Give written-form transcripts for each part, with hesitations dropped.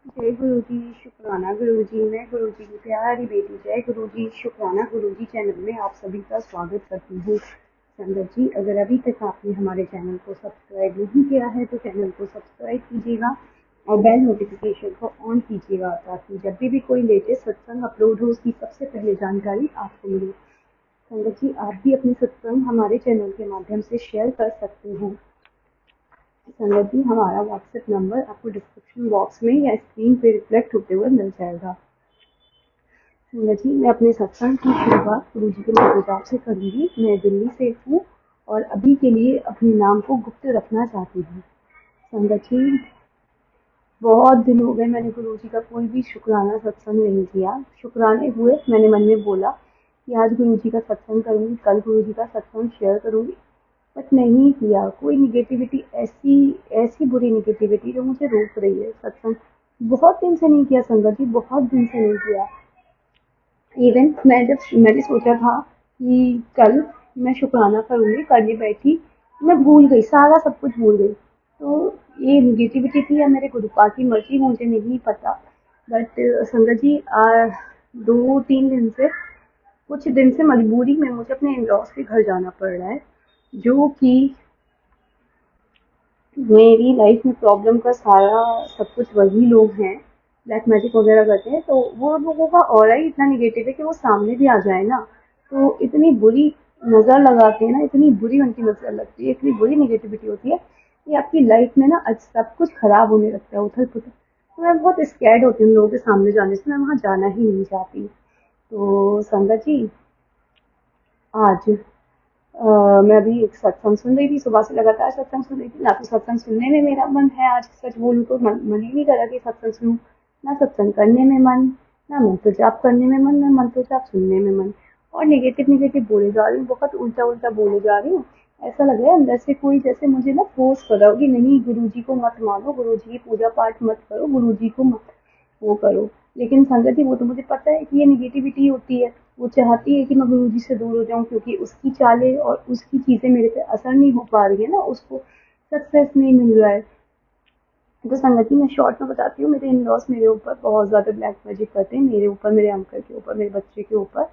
जय गुरु जी। शुक्राना गुरु जी। मैं गुरु जी की प्यारी बेटी जय गुरु जी शुक्राना गुरु जी चैनल में आप सभी का स्वागत करती हूँ। संगत जी, अगर अभी तक आपने हमारे चैनल को सब्सक्राइब नहीं किया है तो चैनल को सब्सक्राइब कीजिएगा और बेल नोटिफिकेशन को ऑन कीजिएगा ताकि जब भी कोई लेटेस्ट सत्संग अपलोड हो उसकी सबसे पहले जानकारी आपको मिले। संगत जी, आप भी अपने सत्संग हमारे चैनल के माध्यम से शेयर कर सकते हो। संगत जी, हमारा व्हाट्सएप नंबर आपको डिस्क्रिप्शन बॉक्स में या स्क्रीन पे रिफ्लेक्ट होते हुए मिल जाएगा। संगत जी, मैं अपने सत्संग की शुरुआत गुरु जी के मंत्र से करूंगी। मैं दिल्ली से हूँ और अभी के लिए अपने नाम को गुप्त रखना चाहती हूँ। संगत जी, बहुत दिन हो गए मैंने गुरु जी का कोई भी शुक्राना सत्संग नहीं किया। शुक्राने हुए, मैंने मन में बोला कि आज गुरु जी का सत्संग करूंगी, कल गुरु जी का सत्संग शेयर करूंगी, बट नहीं किया। कोई निगेटिविटी, ऐसी ऐसी बुरी निगेटिविटी जो मुझे रोक रही है सत्संग। बहुत दिन से नहीं किया संगत जी, बहुत दिन से नहीं किया। इवन मैंने सोचा था कि कल मैं शुक्राना करूंगी, करने बैठी मैं भूल गई, सारा सब कुछ भूल गई। तो ये निगेटिविटी थी या मेरे गुरुपा की मर्जी, मुझे नहीं पता। बट संगत जी, 2-3 दिन से, कुछ दिन से मजबूरी में मुझे अपने इन लॉज के घर जाना पड़ रहा है, जो कि मेरी लाइफ में प्रॉब्लम का सारा सब कुछ वही लोग हैं, ब्लैक मैजिक वगैरह करते हैं। तो वो लोगों का ऑरा ही इतना निगेटिव है कि वो सामने भी आ जाए ना तो इतनी बुरी नज़र लगाते हैं ना, इतनी बुरी उनकी नज़र लगती है, इतनी बुरी निगेटिविटी होती है कि आपकी लाइफ में ना आज सब कुछ खराब होने लगता है, उथल पुथल। तो मैं बहुत स्कैर्ड होती हूँ लोगों के सामने जाने से, मैं वहाँ जाना ही नहीं चाहती। तो संगत जी, आज मैं अभी एक सत्संग सुन रही थी, सुबह से लगातार सत्संग सुन रही थी। ना तो सत्संग सुनने में मेरा मन है, आज सच बोलूं तो मन ही नहीं करा कि सत्संग सुनूं। ना सत्संग करने में मन, ना मंत्र जाप करने में मन, ना मंत्र जाप सुनने में मन। और निगेटिव निगेटिव बोले जा रही हूँ, बहुत उल्टा उल्टा बोले जा रही हूँ। ऐसा लग रहा है अंदर से कोई जैसे मुझे ना फोर्स कर रहा हो कि नहीं, गुरु जी को मत मानो, गुरु जी की पूजा पाठ मत करो, गुरु जी को मत वो करो। लेकिन संगत जी, वो तो मुझे पता है कि ये निगेटिविटी होती है। वो चाहती है कि मैं गुरु जी से दूर हो जाऊं क्योंकि उसकी चालें और उसकी चीज़ें मेरे पे असर नहीं हो पा रही है ना, उसको सक्सेस नहीं मिल रहा है। तो संगति मैं शॉर्ट में बताती हूँ, मेरे इन लॉज मेरे ऊपर बहुत ज़्यादा ब्लैक मैजिक करते हैं, मेरे ऊपर, मेरे अंकल के ऊपर, मेरे बच्चे के ऊपर।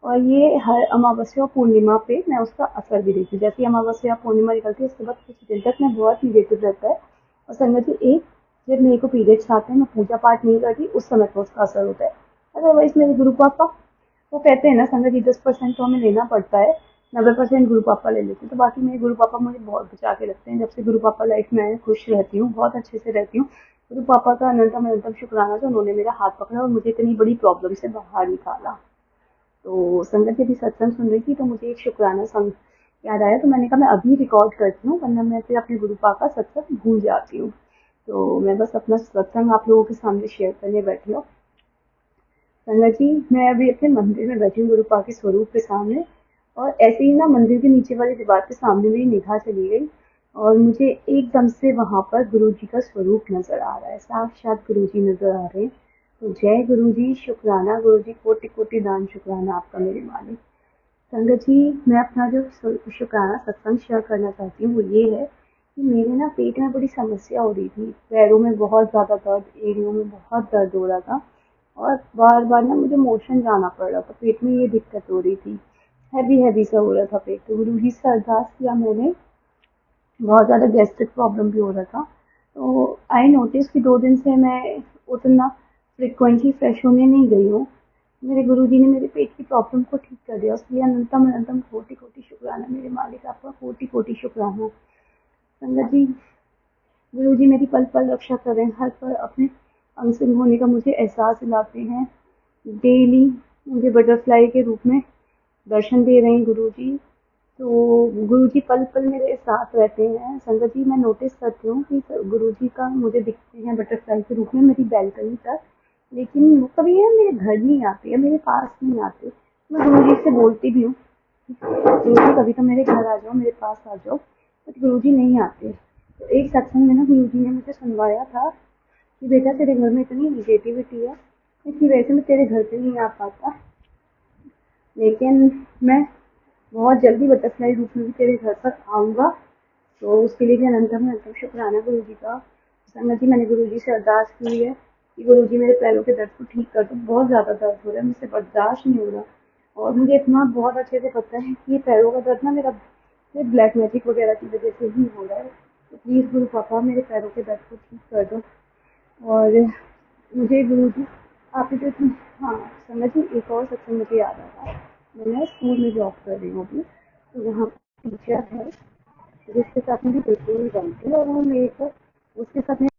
और ये हर अमावस्या और पूर्णिमा पे मैं उसका असर भी देखती हूँ। जैसे अमावस्या पूर्णिमा निकलती है उसके बाद कुछ दिन तक मैं बहुत निगेटिव रहता है। और संगति एक, जब मेरे को पीरियड्स आते हैं मैं पूजा पाठ नहीं करती, उस समय पर उसका असर होता है। अदरवाइज मेरे गुरु पापा, वो कहते हैं ना संगत जी, 10% तो हमें लेना पड़ता है, 90% गुरु पापा ले लेते हैं। तो बाकी मेरे गुरु पापा मुझे बहुत बचा के रखते हैं। जब से गुरु पापा लाइफ में आए, खुश रहती हूँ, बहुत अच्छे से रहती हूँ। गुरु पापा का अनंतम अनंतम शुक्राना जो उन्होंने मेरा हाथ पकड़ा और मुझे इतनी बड़ी प्रॉब्लम से बाहर निकाला। तो संगत जी, अभी सत्संग सुन रही थी तो मुझे एक शुक्राना संग याद आया, तो मैंने कहा मैं अभी रिकॉर्ड करती हूँ, वरना मैं फिर अपने गुरु पापा का सत्संग भूल जाती हूँ। तो मैं बस अपना सत्संग आप लोगों के सामने शेयर करने बैठी हूँ। संगत जी, मैं अभी अपने मंदिर में बैठी हूँ गुरुपा के स्वरूप के सामने। और ऐसे ही ना मंदिर के नीचे वाली दीवार के सामने मेरी निगाह चली गई और मुझे एकदम से वहां पर गुरु जी का स्वरूप नजर आ रहा है, साक्षात गुरु जी नजर आ रहे हैं। तो जय गुरु जी, शुक्राना गुरु जी, कोटि कोटि दान शुक्राना आपका मेरे मालिक। संगत जी, मैं अपना जो शुक्राना सत्संग शेयर करना चाहती हूँ वो ये है कि मेरे ना पेट में बड़ी समस्या हो रही थी, पैरों में बहुत ज़्यादा दर्द, एड़ियों में बहुत दर्द हो रहा था और बार बार ना मुझे मोशन जाना पड़ रहा था, पेट में ये दिक्कत हो रही थी, हैवी हैवी सा हो रहा था पेट। तो गुरु जी से अरदास किया मैंने, बहुत ज़्यादा गैस्ट्रिक प्रॉब्लम भी हो रहा था। तो आई नोटिस कि 2 दिन से मैं उतना फ्रिक्वेंटली फ्रेश होने नहीं गई हूँ। मेरे गुरु जी ने मेरे पेट की प्रॉब्लम को ठीक कर दिया, उसके लिए अनंतम अनंतम कोटि कोटि शुक्राना मेरे मालिक, आपका कोटि कोटि शुक्राना। संगत जी, गुरु जी मेरी पल पल रक्षा करें, हर पल अपने अंग संग होने का मुझे एहसास दिलाते हैं। डेली मुझे बटरफ्लाई के रूप में दर्शन दे रहे हैं गुरु जी। तो गुरु जी पल पल मेरे साथ रहते हैं। संगत जी, मैं नोटिस करती हूँ कि गुरु जी का मुझे दिखते हैं बटरफ्लाई के रूप में मेरी बैल्कनी तक, लेकिन वो कभी है मेरे घर नहीं आते या मेरे पास नहीं आते। मैं गुरु जी से बोलती भी हूँ, गुरु जी कभी तो मेरे घर आ जाओ, मेरे पास आ जाओ, बट गुरु जी नहीं आते। तो एक सत्संग में ना गुरु जी ने मुझे सुनवाया था कि बेटा तेरे घर में इतनी निगेटिविटी है, इसकी वजह से मैं तेरे घर पे नहीं आ पाता, लेकिन मैं बहुत जल्दी बटरफ्लाई रूप में भी तेरे घर पर आऊँगा। तो उसके लिए भी अनंतम अनंतम शुक्राना गुरु जी का। संगत जी, मैंने गुरु जी से अरदास की है कि गुरुजी मेरे पैरों के दर्द को ठीक कर दो, बहुत ज़्यादा दर्द हो रहा है, मुझसे बर्दाश्त नहीं हो रहा। और मुझे इतना बहुत अच्छे से पता है कि ये पैरों का दर्द ना मेरा ये ब्लैक मैजिक वगैरह की वजह से ही हो रहा है। तो प्लीज़ गुरु पापा मेरे पैरों के दर्द को ठीक कर दो। और मुझे गुरुजी आपने जो इतनी, हाँ, समझ में एक और सत्संग मुझे याद आ रहा है। मैं स्कूल में जॉब कर रही हूँ अभी, तो वहाँ टीचर है जिसके साथ मेरी बिल्कुल नहीं बनती, और वो मेरे को उसके साथ